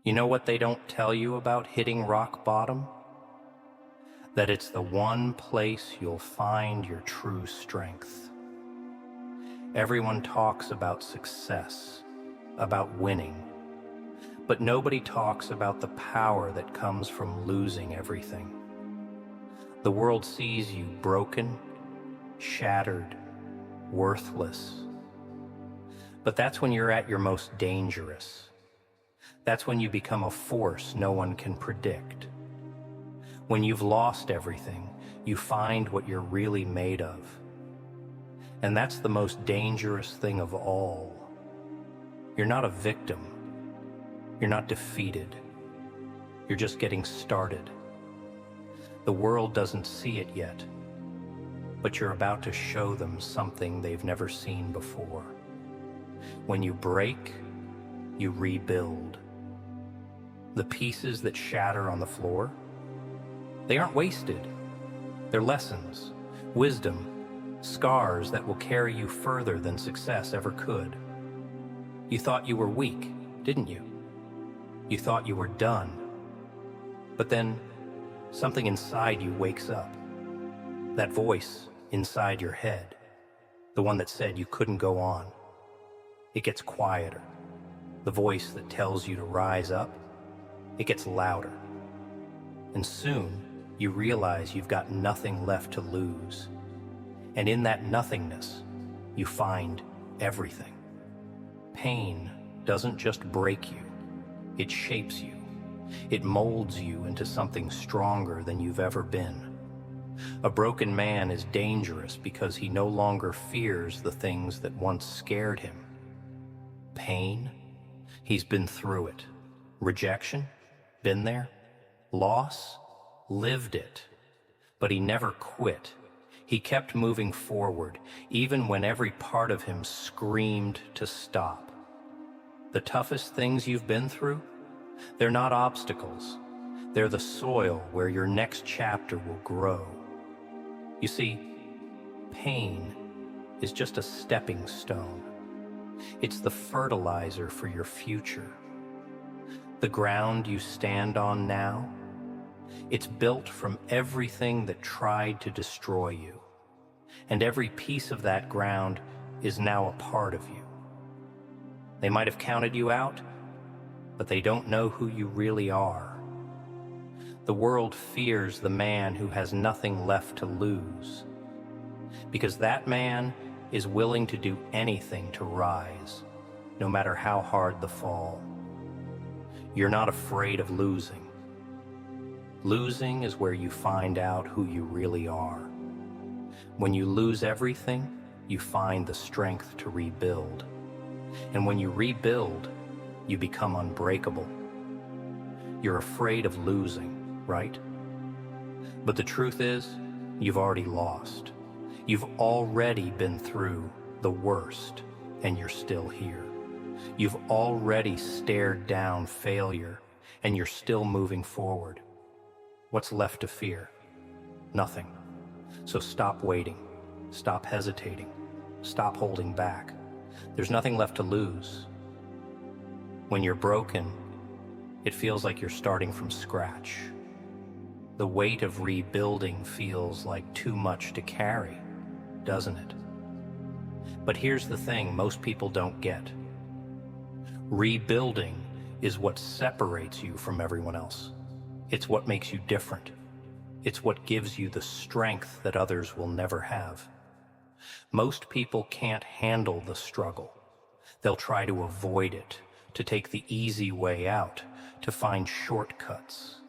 You know what they don't tell you about hitting rock bottom? That it's the one place you'll find your true strength. Everyone talks about success, about winning, but nobody talks about the power that comes from losing everything. The world sees you broken, shattered, worthless. But that's when you're at your most dangerous. That's when you become a force no one can predict. When you've lost everything, you find what you're really made of. And that's the most dangerous thing of all. You're not a victim. You're not defeated. You're just getting started. The world doesn't see it yet, but you're about to show them something they've never seen before. When you break, you rebuild. The pieces that shatter on the floor, they aren't wasted. They're lessons, wisdom, scars that will carry you further than success ever could. You thought you were weak, didn't you? You thought you were done. But then something inside you wakes up. That voice inside your head, the one that said you couldn't go on. It gets quieter. The voice that tells you to rise up, it gets louder. And soon, you realize you've got nothing left to lose. And in that nothingness, you find everything. Pain doesn't just break you, it shapes you. It molds you into something stronger than you've ever been. A broken man is dangerous because he no longer fears the things that once scared him. Pain, he's been through it. Rejection, been there. Loss, lived it. But he never quit. He kept moving forward, even when every part of him screamed to stop. The toughest things you've been through, they're not obstacles. They're the soil where your next chapter will grow. You see, pain is just a stepping stone. It's the fertilizer for your future. The ground you stand on now, it's built from everything that tried to destroy you. And every piece of that ground is now a part of you. They might have counted you out, but they don't know who you really are. The world fears the man who has nothing left to lose, because that man is willing to do anything to rise, no matter how hard the fall. You're not afraid of losing. Losing is where you find out who you really are. When you lose everything, you find the strength to rebuild. And when you rebuild, you become unbreakable. You're afraid of losing, right? But the truth is, you've already lost. You've already been through the worst, and you're still here. You've already stared down failure, and you're still moving forward. What's left to fear? Nothing. So stop waiting. Stop hesitating. Stop holding back. There's nothing left to lose. When you're broken, it feels like you're starting from scratch. The weight of rebuilding feels like too much to carry, doesn't it? But here's the thing most people don't get. Rebuilding is what separates you from everyone else. It's what makes you different. It's what gives you the strength that others will never have. Most people can't handle the struggle. They'll try to avoid it, to take the easy way out, to find shortcuts.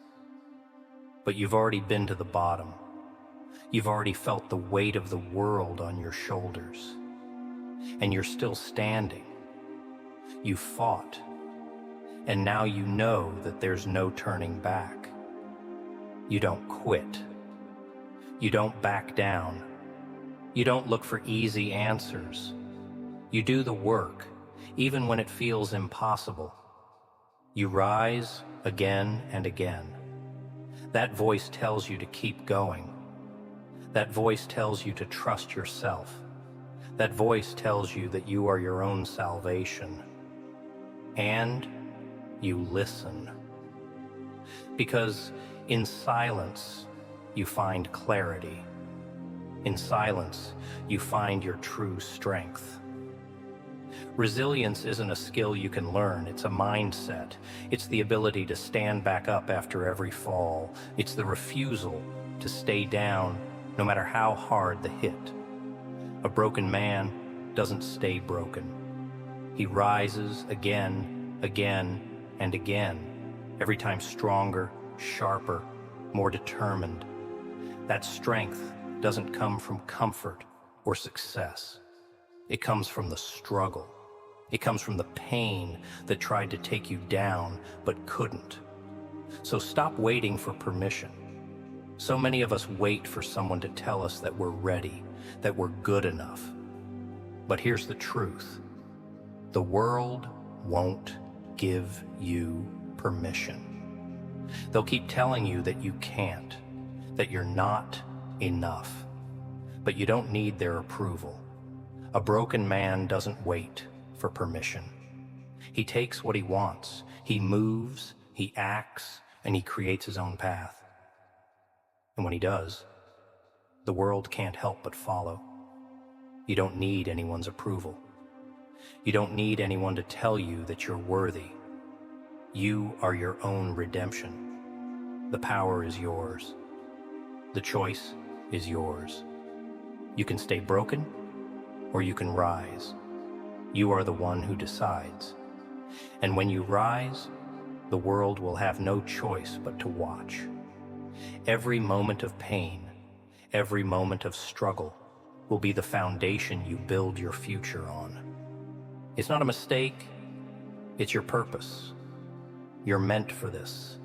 But you've already been to the bottom. You've already felt the weight of the world on your shoulders. And you're still standing. You fought. And now you know that there's no turning back. You don't quit. You don't back down. You don't look for easy answers. You do the work, even when it feels impossible. You rise again and again. That voice tells you to keep going. That voice tells you to trust yourself. That voice tells you that you are your own salvation. And you listen. Because in silence, you find clarity. In silence, you find your true strength. Resilience isn't a skill you can learn, it's a mindset. It's the ability to stand back up after every fall. It's the refusal to stay down no matter how hard the hit. A broken man doesn't stay broken. He rises again, again, and again, every time stronger, sharper, more determined. That strength doesn't come from comfort or success. It comes from the struggle. It comes from the pain that tried to take you down but couldn't. So stop waiting for permission. So many of us wait for someone to tell us that we're ready, that we're good enough. But here's the truth. The world won't give you permission. They'll keep telling you that you can't, that you're not enough. But you don't need their approval. A broken man doesn't wait for permission. He takes what he wants. He moves, he acts, and he creates his own path. And when he does, the world can't help but follow. You don't need anyone's approval. You don't need anyone to tell you that you're worthy. You are your own redemption. The power is yours. The choice is yours. You can stay broken, or you can rise. You are the one who decides. And when you rise, the world will have no choice but to watch. Every moment of pain, every moment of struggle will be the foundation you build your future on. It's not a mistake, it's your purpose. You're meant for this.